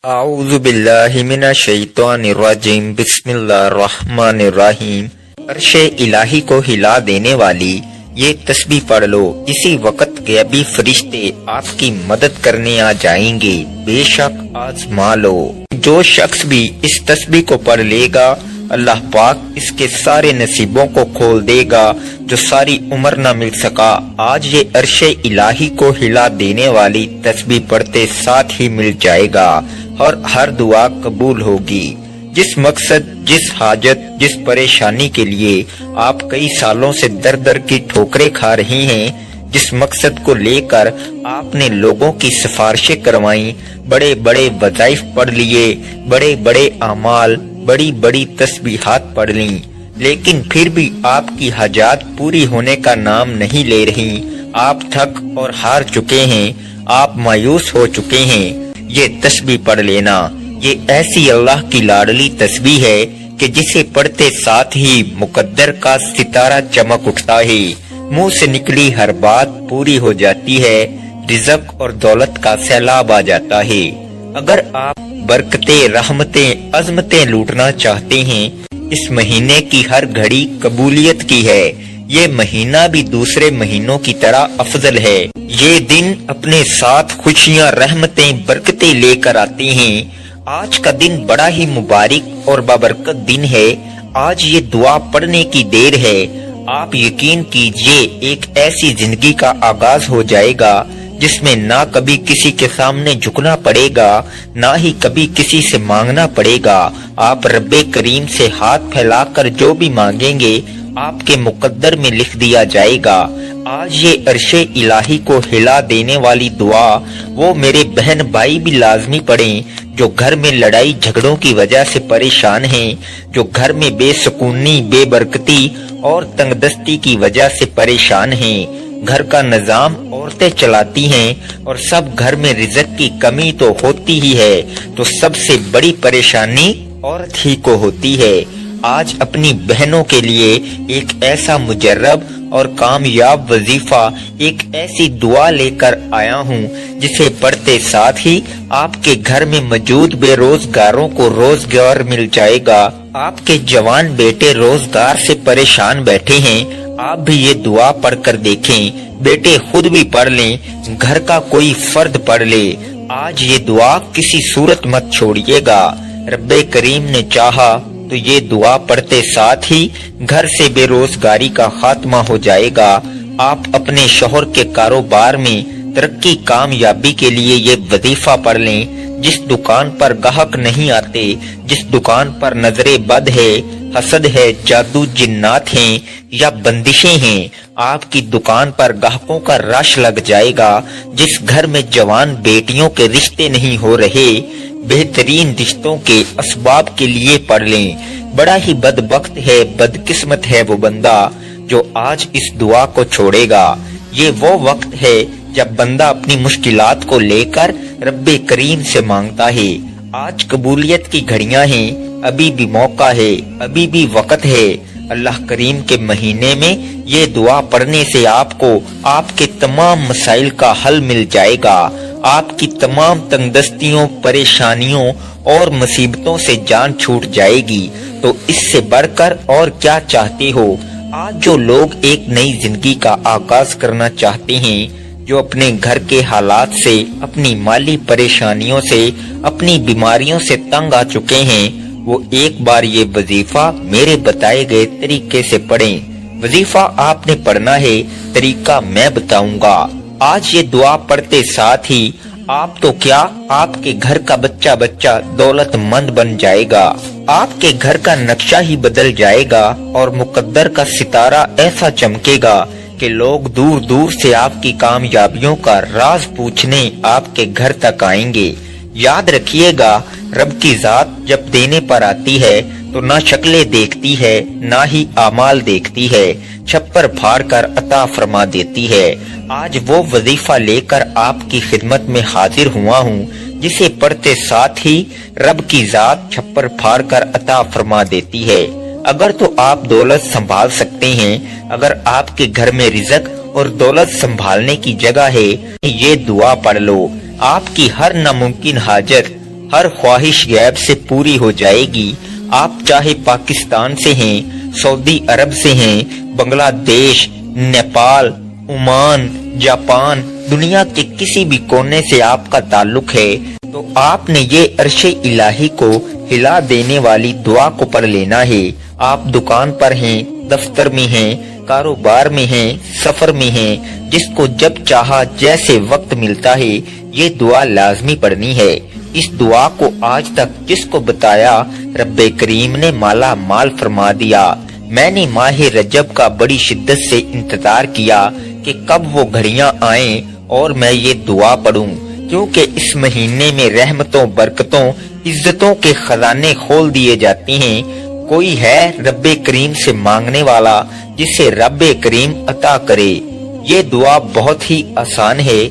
اعوذ باللہ من الشیطان الرجیم بسم اللہ الرحمن الرحیم۔ عرش الہی کو ہلا دینے والی یہ تسبیح پڑھ لو، اسی وقت غیبی فرشتے آپ کی مدد کرنے آ جائیں گے، بے شک آزما لو۔ جو شخص بھی اس تسبیح کو پڑھ لے گا اللہ پاک اس کے سارے نصیبوں کو کھول دے گا جو ساری عمر نہ مل سکا۔ آج یہ عرش الہی کو ہلا دینے والی تسبیح پڑھتے ساتھ ہی مل جائے گا اور ہر دعا قبول ہوگی۔ جس مقصد، جس حاجت، جس پریشانی کے لیے آپ کئی سالوں سے در در کی ٹھوکریں کھا رہی ہیں، جس مقصد کو لے کر آپ نے لوگوں کی سفارشیں کروائیں، بڑے بڑے وظائف پڑھ لیے، بڑے بڑے اعمال، بڑی بڑی تسبیحات پڑھ لیں، لیکن پھر بھی آپ کی حاجات پوری ہونے کا نام نہیں لے رہی۔ آپ تھک اور ہار چکے ہیں، آپ مایوس ہو چکے ہیں۔ یہ تسبیح پڑھ لینا، یہ ایسی اللہ کی لاڈلی تسبیح ہے کہ جسے پڑھتے ساتھ ہی مقدر کا ستارہ چمک اٹھتا ہے، منہ سے نکلی ہر بات پوری ہو جاتی ہے، رزق اور دولت کا سیلاب آ جاتا ہے۔ اگر آپ برکتیں، رحمتیں، عظمتیں لوٹنا چاہتے ہیں، اس مہینے کی ہر گھڑی قبولیت کی ہے۔ یہ مہینہ بھی دوسرے مہینوں کی طرح افضل ہے۔ یہ دن اپنے ساتھ خوشیاں، رحمتیں، برکتیں لے کر آتے ہیں۔ آج کا دن بڑا ہی مبارک اور بابرکت دن ہے۔ آج یہ دعا پڑھنے کی دیر ہے۔ آپ یقین کیجئے ایک ایسی زندگی کا آغاز ہو جائے گا جس میں نہ کبھی کسی کے سامنے جھکنا پڑے گا، نہ ہی کبھی کسی سے مانگنا پڑے گا۔ آپ رب کریم سے ہاتھ پھیلا کر جو بھی مانگیں گے آپ کے مقدر میں لکھ دیا جائے گا۔ آج یہ عرش الہی کو ہلا دینے والی دعا وہ میرے بہن بھائی بھی لازمی پڑھیں جو گھر میں لڑائی جھگڑوں کی وجہ سے پریشان ہیں، جو گھر میں بے سکونی، بے برکتی اور تنگ دستی کی وجہ سے پریشان ہیں۔ گھر کا نظام عورتیں چلاتی ہیں اور سب گھر میں رزق کی کمی تو ہوتی ہی ہے، تو سب سے بڑی پریشانی عورت ہی کو ہوتی ہے۔ آج اپنی بہنوں کے لیے ایک ایسا مجرب اور کامیاب وظیفہ، ایک ایسی دعا لے کر آیا ہوں جسے پڑھتے ساتھ ہی آپ کے گھر میں موجود بے روزگاروں کو روزگار مل جائے گا۔ آپ کے جوان بیٹے روزگار سے پریشان بیٹھے ہیں، آپ بھی یہ دعا پڑھ کر دیکھیں، بیٹے خود بھی پڑھ لیں، گھر کا کوئی فرد پڑھ لے۔ آج یہ دعا کسی صورت مت چھوڑیے گا۔ رب کریم نے چاہا تو یہ دعا پڑھتے ساتھ ہی گھر سے بے روزگاری کا خاتمہ ہو جائے گا۔ آپ اپنے شوہر کے کاروبار میں ترقی، کامیابی کے لیے یہ وظیفہ پڑھ لیں۔ جس دکان پر گاہک نہیں آتے، جس دکان پر نظر بد ہے، حسد ہے، جادو جنات ہیں یا بندشیں ہیں، آپ کی دکان پر گاہکوں کا رش لگ جائے گا۔ جس گھر میں جوان بیٹیوں کے رشتے نہیں ہو رہے، بہترین رشتوں کے اسباب کے لیے پڑھ لیں۔ بڑا ہی بدبخت ہے، بدقسمت ہے وہ بندہ جو آج اس دعا کو چھوڑے گا۔ یہ وہ وقت ہے جب بندہ اپنی مشکلات کو لے کر رب کریم سے مانگتا ہے۔ آج قبولیت کی گھڑیاں ہیں، ابھی بھی موقع ہے، ابھی بھی وقت ہے۔ اللہ کریم کے مہینے میں یہ دعا پڑھنے سے آپ کو آپ کے تمام مسائل کا حل مل جائے گا۔ آپ کی تمام تنگ دستیوں، پریشانیوں اور مصیبتوں سے جان چھوٹ جائے گی۔ تو اس سے بڑھ کر اور کیا چاہتے ہو؟ آج جو لوگ ایک نئی زندگی کا آغاز کرنا چاہتے ہیں، جو اپنے گھر کے حالات سے، اپنی مالی پریشانیوں سے، اپنی بیماریوں سے تنگ آ چکے ہیں، وہ ایک بار یہ وظیفہ میرے بتائے گئے طریقے سے پڑھیں۔ وظیفہ آپ نے پڑھنا ہے، طریقہ میں بتاؤں گا۔ آج یہ دعا پڑھتے ساتھ ہی آپ تو کیا، آپ کے گھر کا بچہ بچہ دولت مند بن جائے گا۔ آپ کے گھر کا نقشہ ہی بدل جائے گا اور مقدر کا ستارہ ایسا چمکے گا کہ لوگ دور دور سے آپ کی کامیابیوں کا راز پوچھنے آپ کے گھر تک آئیں گے۔ یاد رکھیے گا، رب کی ذات جب دینے پر آتی ہے تو نہ شکلیں دیکھتی ہے، نہ ہی اعمال دیکھتی ہے، چھپر پھاڑ کر عطا فرما دیتی ہے۔ آج وہ وظیفہ لے کر آپ کی خدمت میں حاضر ہوا ہوں جسے پڑھتے ساتھ ہی رب کی ذات چھپر پھاڑ کر عطا فرما دیتی ہے۔ اگر تو آپ دولت سنبھال سکتے ہیں، اگر آپ کے گھر میں رزق اور دولت سنبھالنے کی جگہ ہے، یہ دعا پڑھ لو۔ آپ کی ہر ناممکن حاجت، ہر خواہش غیب سے پوری ہو جائے گی۔ آپ چاہے پاکستان سے ہیں، سعودی عرب سے ہیں، بنگلہ دیش، نیپال، عمان، جاپان، دنیا کے کسی بھی کونے سے آپ کا تعلق ہے تو آپ نے یہ عرش الہی کو ہلا دینے والی دعا کو پڑھ لینا ہے۔ آپ دکان پر ہیں، دفتر میں ہیں، کاروبار میں ہیں، سفر میں ہیں، جس کو جب چاہا جیسے وقت ملتا ہے یہ دعا لازمی پڑھنی ہے۔ اس دعا کو آج تک جس کو بتایا رب کریم نے مالا مال فرما دیا۔ میں نے ماہ رجب کا بڑی شدت سے انتظار کیا کہ کب وہ گھڑیاں آئیں اور میں یہ دعا پڑھوں، کیونکہ اس مہینے میں رحمتوں، برکتوں، عزتوں کے خزانے کھول دیے جاتے ہیں۔ کوئی ہے رب کریم سے مانگنے والا جسے رب کریم عطا کرے۔ یہ دعا بہت ہی آسان ہے،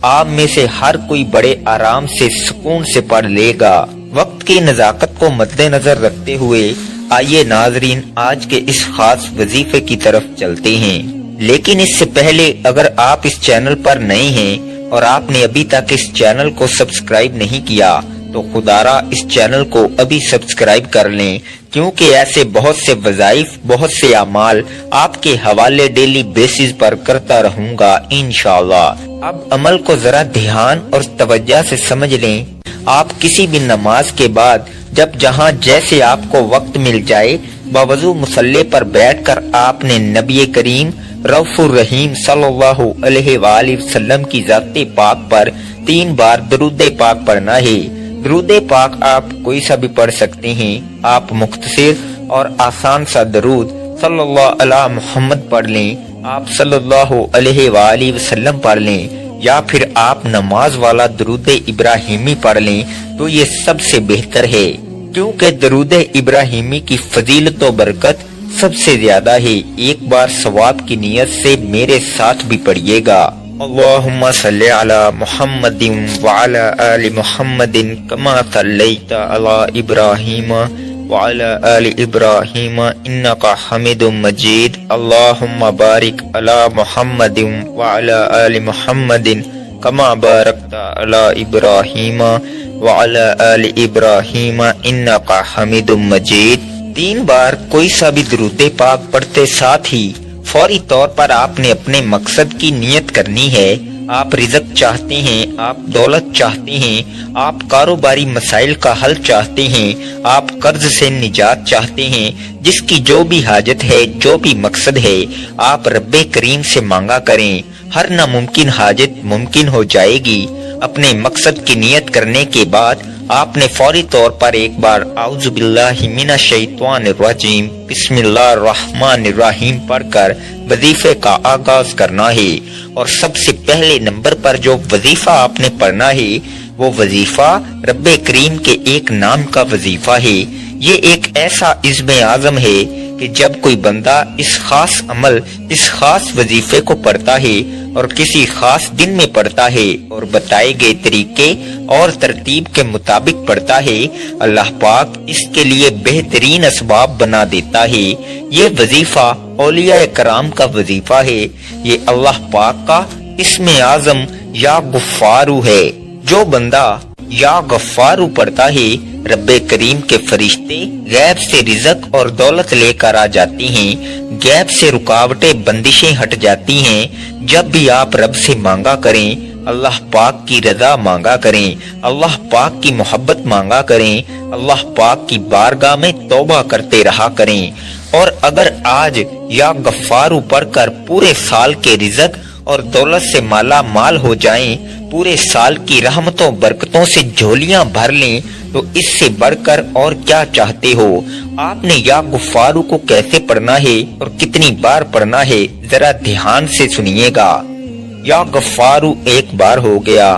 آپ میں سے ہر کوئی بڑے آرام سے سکون سے پڑھ لے گا۔ وقت کی نزاکت کو مد نظر رکھتے ہوئے آئیے ناظرین آج کے اس خاص وظیفے کی طرف چلتے ہیں، لیکن اس سے پہلے اگر آپ اس چینل پر نئے ہیں اور آپ نے ابھی تک اس چینل کو سبسکرائب نہیں کیا تو خدارا اس چینل کو ابھی سبسکرائب کر لیں، کیونکہ ایسے بہت سے وظائف، بہت سے اعمال آپ کے حوالے ڈیلی بیسز پر کرتا رہوں گا انشاءاللہ۔ اب عمل کو ذرا دھیان اور توجہ سے سمجھ لیں۔ آپ کسی بھی نماز کے بعد جب جہاں جیسے آپ کو وقت مل جائے باوضو مصلی پر بیٹھ کر آپ نے نبی کریم رؤوف الرحیم صلی اللہ علیہ وآلہ وسلم کی ذات پاک پر 3 بار درود پاک پڑھنا ہے۔ درود پاک آپ کوئی سا بھی پڑھ سکتے ہیں، آپ مختصر اور آسان سا درود صلی اللہ علی محمد پڑھ لیں، آپ صلی اللہ علیہ وآلہ وسلم پڑھ لیں، یا پھر آپ نماز والا درود ابراہیمی پڑھ لیں تو یہ سب سے بہتر ہے، کیونکہ درود ابراہیمی کی فضیلت و برکت سب سے زیادہ ہے۔ ایک بار ثواب کی نیت سے میرے ساتھ بھی پڑھیے گا۔ اللہم صلی علی محمد وعلی آل محمد کما صلیت علی ابراہیم وعلی آل ابراہیم انکا حمید مجید۔ اللہم بارک علی محمد وعلی آل محمد کما بارکت علی ابراہیم وعلی آل ابراہیم انکا حمید مجید۔ 3 بار کوئی سا بھی درود پاک پڑھتے ساتھ ہی فوری طور پر آپ نے اپنے مقصد کی نیت کرنی ہے۔ آپ رزق چاہتے ہیں، آپ دولت چاہتے ہیں، آپ کاروباری مسائل کا حل چاہتے ہیں، آپ قرض سے نجات چاہتے ہیں، جس کی جو بھی حاجت ہے، جو بھی مقصد ہے، آپ رب کریم سے مانگا کریں۔ ہر ناممکن حاجت ممکن ہو جائے گی۔ اپنے مقصد کی نیت کرنے کے بعد آپ نے فوری طور پر ایک بار اعوذ باللہ من الشیطان الرجیم بسم اللہ الرحمن الرحیم پڑھ کر وظیفے کا آغاز کرنا ہے۔ اور سب سے پہلے نمبر پر جو وظیفہ آپ نے پڑھنا ہے وہ وظیفہ رب کریم کے ایک نام کا وظیفہ ہے۔ یہ ایک ایسا عزم اعظم ہے کہ جب کوئی بندہ اس خاص عمل، اس خاص وظیفے کو پڑھتا ہے اور کسی خاص دن میں پڑھتا ہے اور بتائے گئے طریقے اور ترتیب کے مطابق پڑھتا ہے، اللہ پاک اس کے لیے بہترین اسباب بنا دیتا ہے۔ یہ وظیفہ اولیاء کرام کا وظیفہ ہے۔ یہ اللہ پاک کا اسم اعظم یا غفارو ہے۔ جو بندہ یا غفارو پڑھتا ہے رب کریم کے فرشتے غیب سے رزق اور دولت لے کر آ جاتی ہیں، غیب سے رکاوٹیں بندشیں ہٹ جاتی ہیں۔ جب بھی آپ رب سے مانگا کریں، اللہ پاک کی رضا مانگا کریں، اللہ پاک کی محبت مانگا کریں، اللہ پاک کی بارگاہ میں توبہ کرتے رہا کریں۔ اور اگر آج یا غفارو پڑھ کر پورے سال کے رزق اور دولت سے مالا مال ہو جائیں، پورے سال کی رحمتوں برکتوں سے جھولیاں بھر لیں، تو اس سے بڑھ کر اور کیا چاہتے ہو؟ آپ نے یا غفارو کو کیسے پڑھنا ہے اور کتنی بار پڑھنا ہے ذرا دھیان سے سنیے گا۔ یا غفارو 1 بار ہو گیا،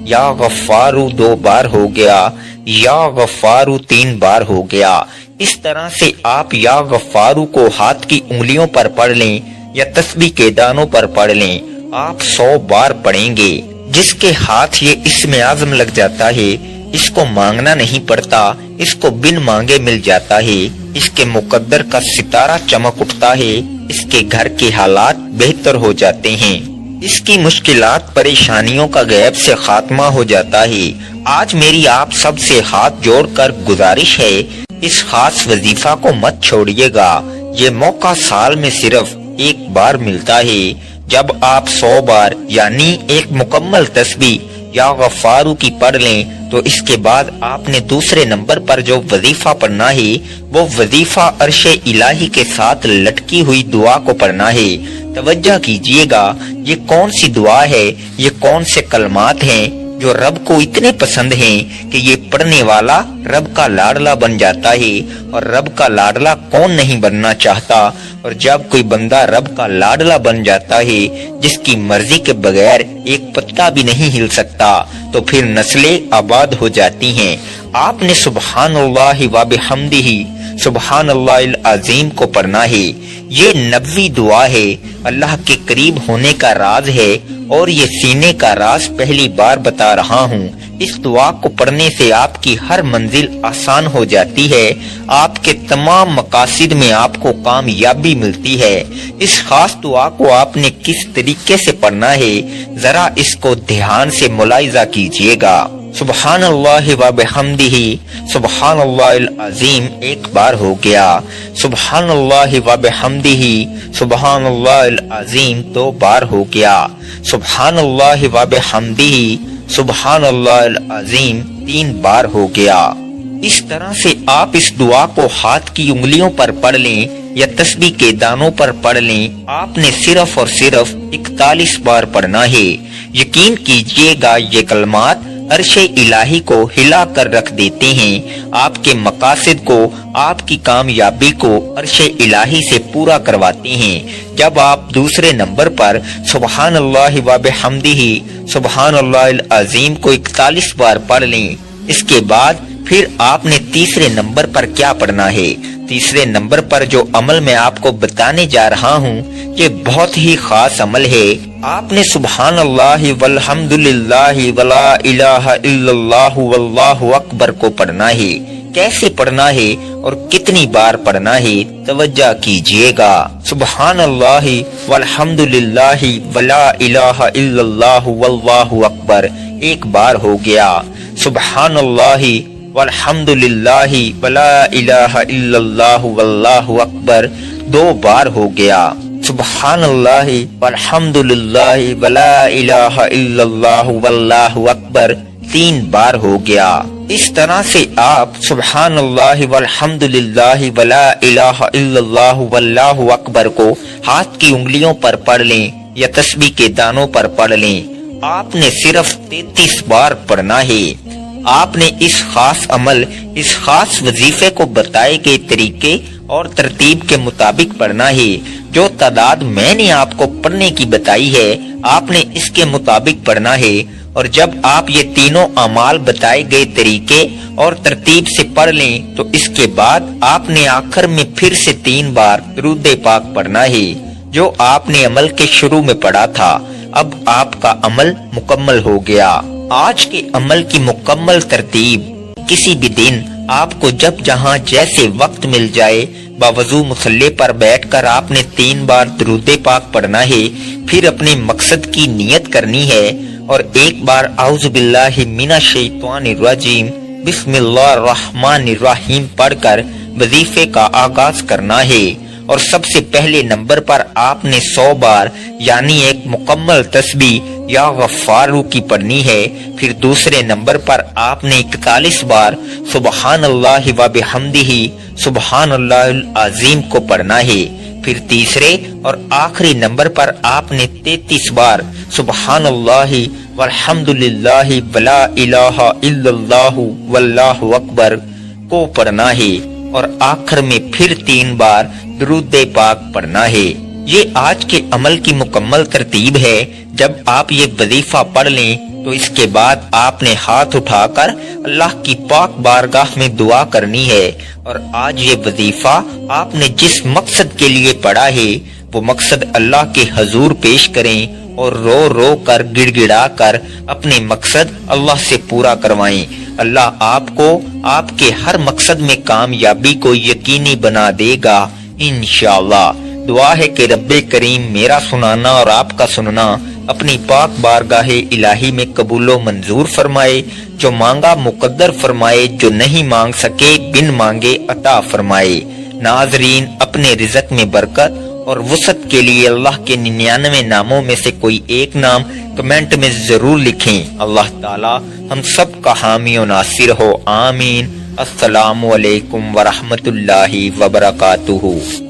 یا غفارو 2 بار ہو گیا، یا غفارو 3 بار ہو گیا۔ اس طرح سے آپ یا غفارو کو ہاتھ کی انگلیوں پر پڑھ لیں یا تسبیح کے دانوں پر پڑھ لیں۔ آپ 100 بار پڑھیں گے۔ جس کے ہاتھ یہ اسم اعظم لگ جاتا ہے، اس کو مانگنا نہیں پڑتا، اس کو بن مانگے مل جاتا ہے، اس کے مقدر کا ستارہ چمک اٹھتا ہے، اس کے گھر کے حالات بہتر ہو جاتے ہیں، اس کی مشکلات پریشانیوں کا غیب سے خاتمہ ہو جاتا ہے، آج میری آپ سب سے ہاتھ جوڑ کر گزارش ہے، اس خاص وظیفہ کو مت چھوڑیے گا۔ یہ موقع سال میں صرف ایک بار ملتا ہے۔ جب آپ 100 بار یعنی ایک مکمل تسبیح یا غفارو کی پڑھ لیں تو اس کے بعد آپ نے دوسرے نمبر پر جو وظیفہ پڑھنا ہے وہ وظیفہ عرش الہی کے ساتھ لٹکی ہوئی دعا کو پڑھنا ہے۔ توجہ کیجئے گا، یہ کون سی دعا ہے، یہ کون سے کلمات ہیں جو رب کو اتنے پسند ہیں کہ یہ پڑھنے والا رب کا لاڈلا بن جاتا ہے۔ اور رب کا لاڈلا کون نہیں بننا چاہتا، اور جب کوئی بندہ رب کا لاڈلا بن جاتا ہے جس کی مرضی کے بغیر ایک پتا بھی نہیں ہل سکتا تو پھر نسلیں آباد ہو جاتی ہیں۔ آپ نے سبحان اللہ و بحمدہ سبحان اللہ العظیم کو پڑھنا ہے۔ یہ نبوی دعا ہے، اللہ کے قریب ہونے کا راز ہے، اور یہ سینے کا راز پہلی بار بتا رہا ہوں۔ اس دعا کو پڑھنے سے آپ کی ہر منزل آسان ہو جاتی ہے، آپ کے تمام مقاصد میں آپ کو کامیابی ملتی ہے۔ اس خاص دعا کو آپ نے کس طریقے سے پڑھنا ہے، ذرا اس کو دھیان سے ملاحظہ کیجئے گا۔ سبحان اللہ و بحمدہ سبحان اللہ العظیم ایک بار ہو گیا، سبحان اللہ و بحمدہ سبحان اللہ العظیم 2 بار ہو گیا، سبحان اللہ و بحمدہ سبحان اللہ العظیم 3 بار ہو گیا۔ اس طرح سے آپ اس دعا کو ہاتھ کی انگلیوں پر پڑھ لیں یا تسبیح کے دانوں پر پڑھ لیں، آپ نے صرف اور صرف 41 بار پڑھنا ہے۔ یقین کیجئے گا یہ کلمات عرش الہی کو ہلا کر رکھ دیتے ہیں، آپ کے مقاصد کو، آپ کی کامیابی کو عرش الہی سے پورا کرواتے ہیں۔ جب آپ دوسرے نمبر پر سبحان اللہ و بحمدہ سبحان اللہ العظیم کو 41 بار پڑھ لیں، اس کے بعد پھر آپ نے تیسرے نمبر پر کیا پڑھنا ہے۔ تیسرے نمبر پر جو عمل میں آپ کو بتانے جا رہا ہوں یہ بہت ہی خاص عمل ہے۔ آپ نے سبحان اللہ والحمدللہ ولا الہ الا اللہ واللہ اکبر کو پڑھنا ہے۔ کیسے پڑھنا ہے اور کتنی بار پڑھنا ہے، توجہ کیجئے گا۔ سبحان اللہ والحمدللہ ولا الہ الا اللہ واللہ اکبر 1 بار ہو گیا، سبحان اللہ والحمدللہ ولا الہ الا اللہ واللہ اکبر 2 بار ہو گیا، سبحان اللہ والحمدللہ ولا الہ الا اللہ واللہ اکبر 3 بار ہو گیا۔ اس طرح سے آپ سبحان اللہ والحمدللہ ولا الہ الا اللہ واللہ اکبر کو ہاتھ کی انگلیوں پر پڑھ لیں یا تسبیح کے دانوں پر پڑھ لیں، آپ نے صرف 33 بار پڑھنا ہے۔ آپ نے اس خاص عمل، اس خاص وظیفے کو بتائے گئے طریقے اور ترتیب کے مطابق پڑھنا ہے۔ جو تعداد میں نے آپ کو پڑھنے کی بتائی ہے آپ نے اس کے مطابق پڑھنا ہے، اور جب آپ یہ تینوں اعمال بتائے گئے طریقے اور ترتیب سے پڑھ لیں تو اس کے بعد آپ نے آخر میں پھر سے 3 بار درود پاک پڑھنا ہے جو آپ نے عمل کے شروع میں پڑھا تھا۔ اب آپ کا عمل مکمل ہو گیا۔ آج کے عمل کی مکمل ترتیب: کسی بھی دن آپ کو جب جہاں جیسے وقت مل جائے باوضو مصلی پر بیٹھ کر آپ نے 3 بار درود پاک پڑھنا ہے، پھر اپنے مقصد کی نیت کرنی ہے اور 1 بار اعوذ باللہ من الشیطان الرجیم بسم اللہ الرحمن الرحیم پڑھ کر وظیفے کا آغاز کرنا ہے۔ اور سب سے پہلے نمبر پر آپ نے 100 بار یعنی ایک مکمل تسبیح یا غفارو کی پڑھنی ہے۔ پھر دوسرے نمبر پر آپ نے 41 بار سبحان اللہ و بحمدہ سبحان اللہ العظیم کو پڑھنا ہے۔ پھر تیسرے اور آخری نمبر پر آپ نے 33 بار سبحان اللہ والحمدللہ ولا الہ الا اللہ واللہ اکبر کو پڑھنا ہے، اور آخر میں پھر 3 بار درود پاک پڑھنا ہے۔ یہ آج کے عمل کی مکمل ترتیب ہے۔ جب آپ یہ وظیفہ پڑھ لیں تو اس کے بعد آپ نے ہاتھ اٹھا کر اللہ کی پاک بارگاہ میں دعا کرنی ہے، اور آج یہ وظیفہ آپ نے جس مقصد کے لیے پڑھا ہے وہ مقصد اللہ کے حضور پیش کریں اور رو رو کر گڑ گڑا کر اپنے مقصد اللہ سے پورا کروائیں۔ اللہ آپ کو آپ کے ہر مقصد میں کامیابی کو یقینی بنا دے گا انشاءاللہ۔ دعا ہے کہ رب کریم میرا سنانا اور آپ کا سننا اپنی پاک بارگاہ الہی میں قبول و منظور فرمائے، جو مانگا مقدر فرمائے، جو نہیں مانگ سکے بن مانگے عطا فرمائے۔ ناظرین، اپنے رزق میں برکت اور وسعت کے لیے اللہ کے 99 ناموں میں سے کوئی ایک نام کمنٹ میں ضرور لکھیں۔ اللہ تعالی ہم سب کا حامی و ناصر ہو، آمین۔ السلام علیکم ورحمۃ اللہ وبرکاتہ۔